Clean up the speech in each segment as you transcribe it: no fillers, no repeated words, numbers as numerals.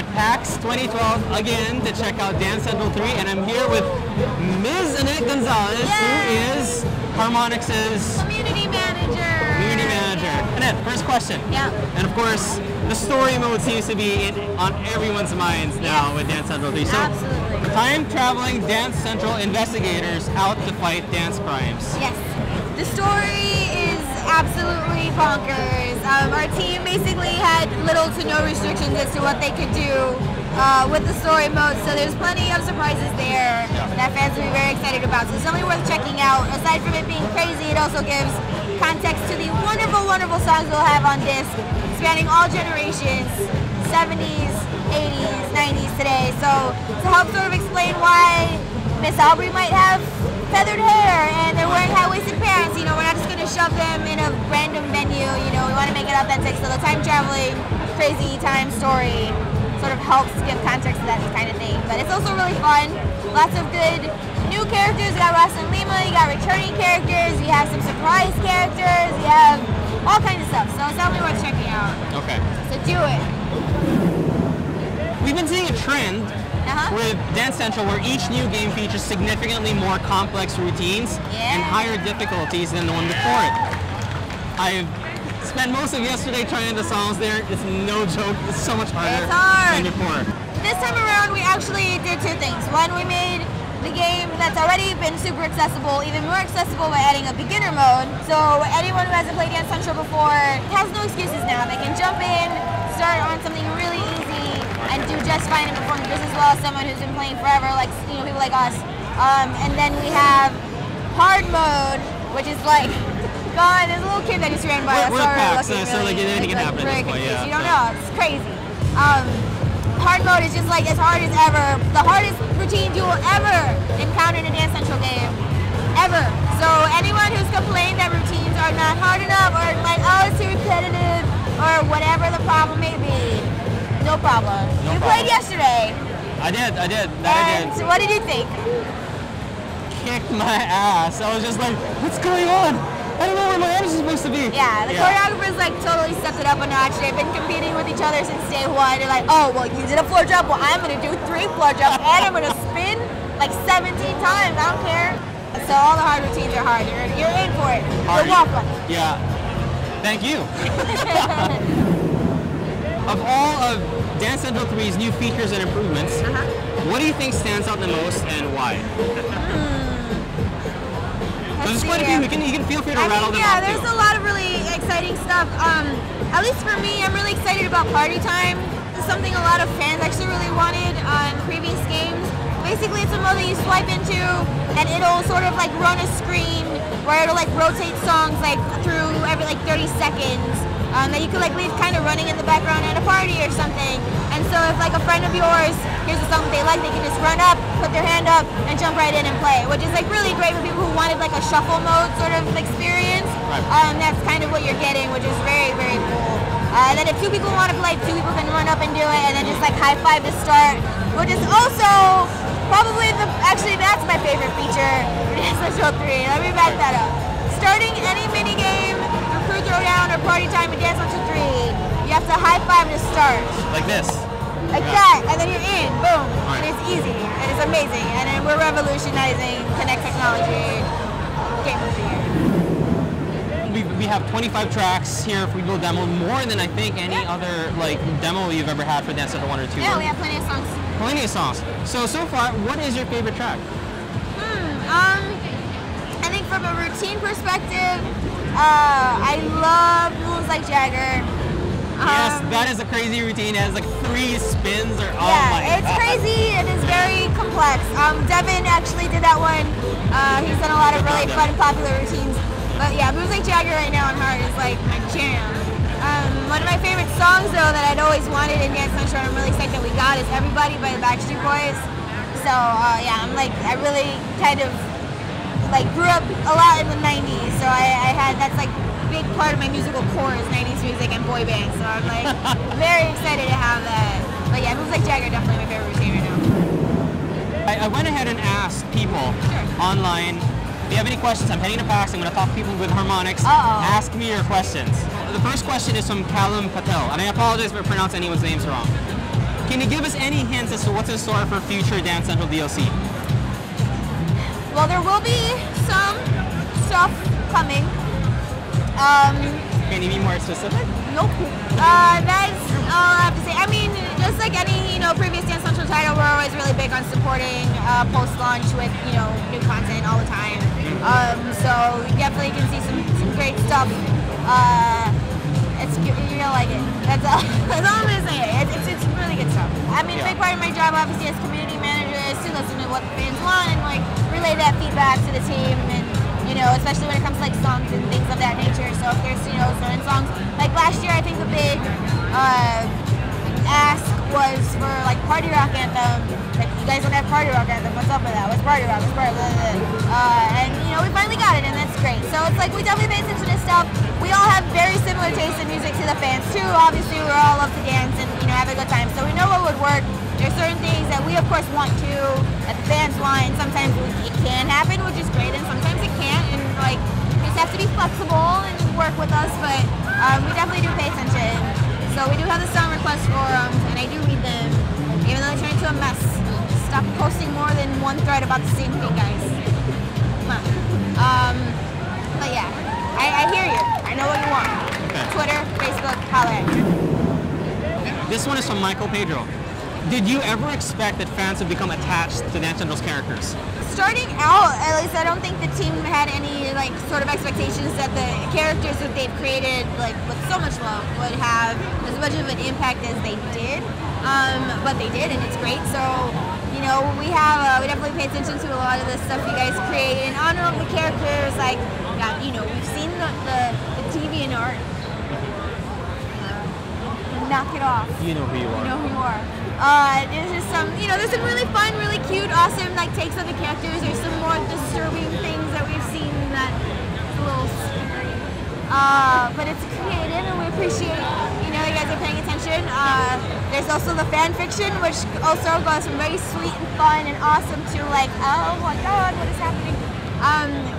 at PAX 2012 again to check out Dance Central 3, and I'm here with Ms. Annette Gonzalez, who is Harmonix's community manager. Annette, first question. Yeah. And of course, the story mode seems to be on everyone's minds now with Dance Central 3. So, absolutely. time-traveling Dance Central investigators out to fight dance crimes. Yes. The story is absolutely bonkers. Our team basically had little to no restrictions as to what they could do with the story mode, so there's plenty of surprises there that fans will be very excited about. So it's only worth checking out. Aside from it being crazy, it also gives context to the wonderful, wonderful songs we'll have on disc, spanning all generations, 70s, 80s, 90s today. So to help sort of explain why Miss Aubrey might have feathered hair and they're wearing high-waisted pants, you know, we're not just going to shove them in a random venue, you know, we want to make it authentic. So the time-traveling, crazy time story sort of helps give context to that kind of thing. But it's also really fun. Lots of good new characters. You got Ross and Lima, you got returning characters, you have some surprise characters, you have all kinds of stuff. So it's definitely worth checking out. Okay. So do it. We've been seeing a trend with Dance Central where each new game features significantly more complex routines and higher difficulties than the one before it. I've spent most of yesterday trying the songs there. It's no joke. It's so much harder than before. This time around, we actually did two things. One, we made the game that's already been super accessible even more accessible by adding a beginner mode. So anyone who hasn't played Dance Central before has no excuses now. They can jump in, start on something really easy, and do just fine and perform just as well as someone who's been playing forever, like, you know, people like us. And then we have hard mode, which is like, God, there's a little kid that just ran by us. We're PAX, so like anything can happen at this point. You don't know, it's crazy. Hard mode is just like as hard as ever. The hardest routine you will ever encounter in a Dance Central game, ever. So anyone who's complained that routines are not hard enough or like, oh, it's too repetitive or whatever the problem may be, no problem. You played yesterday. I did. So what did you think? Kicked my ass. I was just like, what's going on? I don't know where my ass is supposed to be. Yeah, the choreographers like totally stepped it up a notch. They've been competing with each other since day one. They're like, oh, well, you did a floor jump. Well, I'm going to do 3 floor jumps and I'm going to spin like 17 times. I don't care. So all the hard routines are hard. You're in for it. You're welcome. Yeah. Thank you. Of all of Dance Central 3's new features and improvements, what do you think stands out the most and why? There's quite a few. You can feel free to rattle them off. Yeah, there's a lot of really exciting stuff. At least for me, I'm really excited about Party Time. It's something a lot of fans actually really wanted on previous games. Basically, it's a mode that you swipe into, and it'll sort of like run a screen where it'll like rotate songs like through every like 30 seconds. That you could like leave kind of running in the background at a party or something. And so if like a friend of yours here's a song that they like, they can just run up, put their hand up, and jump right in and play, which is like really great for people who wanted like a shuffle mode sort of experience. That's kind of what you're getting, which is very, very cool. And then if 2 people want to play, 2 people can run up and do it, and then just like high five to start, which is also probably actually that's my favorite feature for Dance Central 3. Let me back that up. Starting any mini game, Crew Throwdown or Party Time in Dance Central 3, you have to high five to start. Like this. Like that, and then you're in, boom, and it's easy, and it's amazing, and then we're revolutionizing Connect technology. Game of the year. We have 25 tracks here if we go demo, more than I think any other like demo you've ever had for Dance Central 1 or 2. Yeah, we have plenty of songs. Plenty of songs. So far, what is your favorite track? I think from a routine perspective, I love Moves Like Jagger. Yes, that is a crazy routine. It has like 3 spins or it's crazy. It is very complex. Devin actually did that one. He's done a lot of really fun, popular routines. But yeah, Moves Like Jagger right now on hard is like my jam. One of my favorite songs though that I'd always wanted in Dance Central, and I'm really excited that we got, is Everybody by the Backstreet Boys. So yeah, I really kind of like grew up a lot in the 90s. So I had, that's like big part of my musical core is 90s music and boy bands, so I'm like very excited to have that. But yeah, Moves Like Jagger definitely my favorite routine right now. I went ahead and asked people online, if you have any questions, I'm heading to PAX, I'm going to talk to people with Harmonix. Ask me your questions. The first question is from Callum Patel, and I apologize if I pronounce anyone's names wrong. Can you give us any hints as to what's in store for future Dance Central DLC? Well, there will be some stuff coming. Can you be more specific? Nope. That's all I have to say. I mean, just like any, previous Dance Central title, we're always really big on supporting post-launch with, new content all the time. So we definitely can see some great stuff. You're gonna like it. That's all I'm gonna say. It's really good stuff. I mean, a big part of my job, obviously, as community manager, is to listen to what the fans want and like relay that feedback to the team, and especially when it comes to like songs and things of that nature. So if there's certain songs, like last year, I think the big ask was for like Party Rock Anthem. Like, you guys don't have Party Rock Anthem. What's up with that? What's Party Rock? What's Party Rock? And we finally got it, and that's great. So it's like we definitely pay attention to stuff. We all have very similar tastes in music to the fans too. Obviously, we all love to dance and have a good time. So we know what would work. There's certain things that we of course want to, that the fans want, and sometimes it can happen, which is great, and sometimes it can't. And like, you just have to be flexible and work with us. But we definitely do pay attention. So we do have the song request forums, and I do read them, even though they turn into a mess. Stop posting more than one thread about the same thing, guys. Come on. But yeah, I hear you. I know what you want. Okay. Twitter, Facebook, holla at me. This one is from Michael Pedro. Did you ever expect that fans would become attached to Dance Central's characters? Starting out, at least, I don't think the team had any like sort of expectations that the characters that they've created, like with so much love, would have as much of an impact as they did. But they did, and it's great. So we definitely pay attention to a lot of the stuff you guys create in honor of the characters. Like, we've seen the TV and art. Knock it off. You know who you are. You know who you are. There's just some, there's some really fun, really cute, awesome like takes on the characters. There's some more disturbing things that we've seen that a little scary. But it's creative, and we appreciate, you guys are paying attention. There's also the fan fiction, which also goes from very sweet and fun and awesome to like, oh my god, what is happening?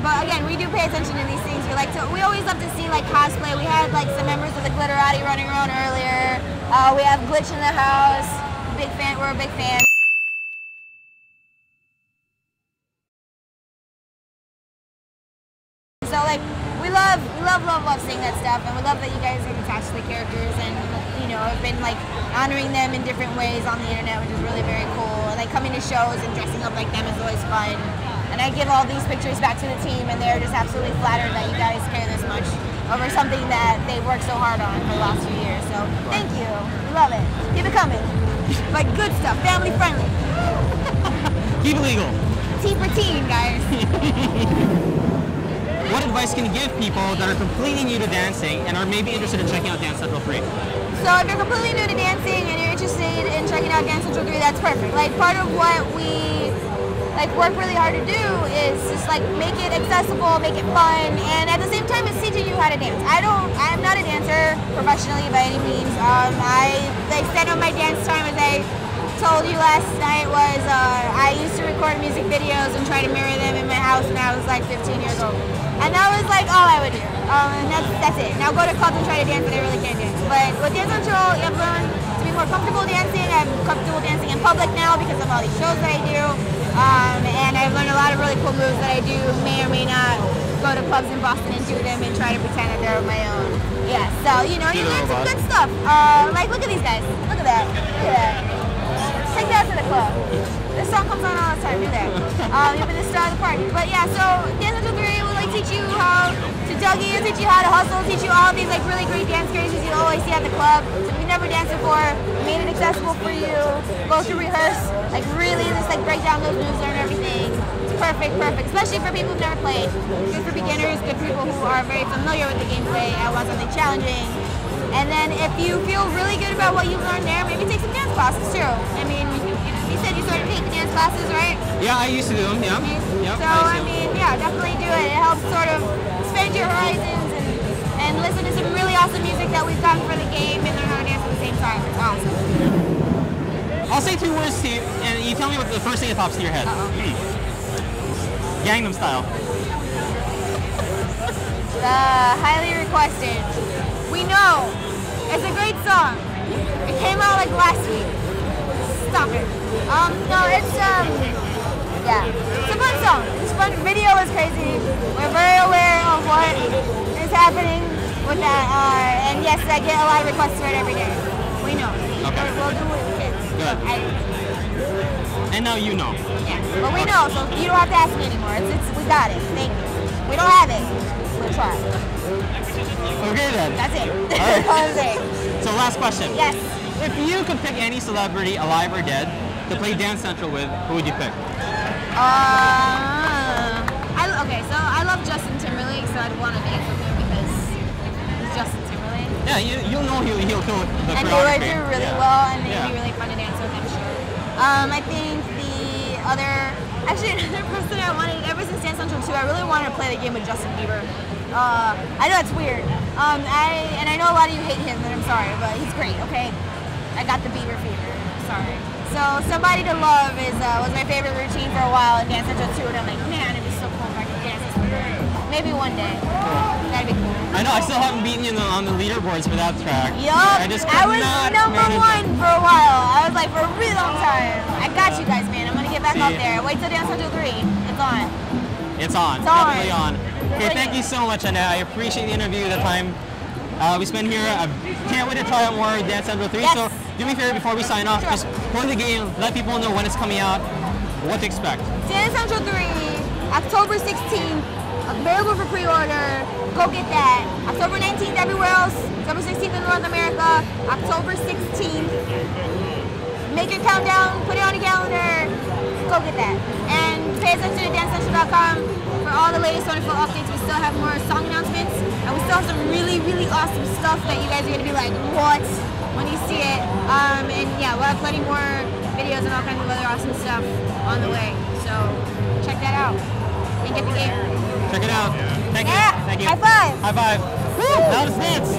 But again, we do pay attention to these things. We always love to see like cosplay. We had like some members of the Glitterati running around earlier. We have Glitch in the house. Big fan. We're a big fan. So like, we love seeing that stuff, and we love that you guys are attached to the characters, and have been like honoring them in different ways on the internet, which is really very cool. And like coming to shows and dressing up like them is always fun. And I give all these pictures back to the team, and they're just absolutely flattered that you guys care this much over something that they worked so hard on for the last few years. So thank you. We love it. Keep it coming. Like good stuff, family friendly. Keep it legal. T for teen, guys. What advice can you give people that are completely new to dancing and are maybe interested in checking out Dance Central 3? So if you're completely new to dancing and you're interested in checking out Dance Central 3, that's perfect. Like part of what we work really hard to do is just like make it accessible, make it fun, and at the same time it's teaching you how to dance. I'm not a dancer professionally by any means. The extent of my dance time, as I told you last night, was I used to record music videos and try to mirror them in my house when I was like 15 years old. And that was like all I would do. And that's it. Now go to clubs and try to dance, but I really can't dance. But with Dance Central, you have learned to be more comfortable dancing. I'm comfortable dancing in public now because of all these shows that I do. And I've learned a lot of really cool moves that I do, may or may not go to clubs in Boston and do them and try to pretend that they're my own. Yeah, so you learn some good stuff. Like look at these guys. Look at that. Look at that. Take that to the club. This song comes on all the time. Do that. You'll be the star of the party. But yeah, so Dance Central 3 will like teach you how to Dougie, teach you how to hustle, teach you all these like really great dance crazes you always see at the club. So if you've never danced before, we made it accessible for you. Go to rehearse, like really just like break down those moves, learn everything. It's perfect, especially for people who've never played. Good for beginners, good for people who are very familiar with the gameplay. I want something challenging. And then if you feel really good about what you've learned there, maybe take some dance classes too. I mean, you said you started taking dance classes, right? Yeah, I used to do them, yeah. Yep, so, I mean, yeah, definitely do it. It helps sort of expand your horizons and listen to some really awesome music that we've done for the game and learn how to dance at the same time. It's awesome. I'll say 2 words to you, and you tell me what the first thing that pops to your head. Gangnam Style. Highly requested. We know. It's a great song. It came out like last week. stalker. No, it's yeah, it's a fun song. It's fun. Video is crazy. We're very aware of what is happening with that. And yes, I get a lot of requests for it every day. We know. Okay. We'll do what we can. Good. And now you know. Yeah, but we know, so you don't have to ask me anymore. We got it. Thank you. We don't have it. We'll try. Okay then. That's it. All right. That's it. So last question. Yes. If you could pick any celebrity, alive or dead, to play Dance Central with, who would you pick? Okay, so I love Justin Timberlake, so I'd want to dance with him because he's Justin Timberlake. Yeah, you'll know he'll kill the and choreography. And they would do really well, and they'd be really fun to dance with, I'm sure. I think another person I wanted, ever since Dance Central 2, I really wanted to play the game with Justin Bieber. I know it's weird. I know a lot of you hate him, and I'm sorry, but he's great, okay? I got the Bieber fever, sorry. So Somebody to Love was my favorite routine for a while in Dance Central 2, and I'm like, man, it'd be so cool if I could dance this with her. Maybe one day. That'd be cool. I know, I still haven't beaten you on the leaderboards for that track. Yup, I was number one for a while. I was like, for a really long time. I got you guys, man. I'm going to get back up there. Wait till Dance Central 3. It's on. It's on. Definitely on. Okay, thank you so much, Annette. I appreciate the interview, the time we spent here. I can't wait to try out more Dance Central 3. Yes. So do me a favor before we sign off. Just play the game, let people know when it's coming out, what to expect. Dance Central 3, October 16th, available for pre-order. Go get that. October 19th everywhere else. October 16th in North America. October 16th. Make your countdown. Put it on your calendar. Go get that. And pay attention to dancecentral.com for all the latest wonderful updates. We still have more song announcements. And we still have some really, really awesome stuff that you guys are going to be like, what? When you see it. And yeah, we'll have plenty more videos and all kinds of other awesome stuff on the way. So check that out. And get the game. Check it out. Thank you. Yeah. Thank you. High five. High five. Woo! That was dance.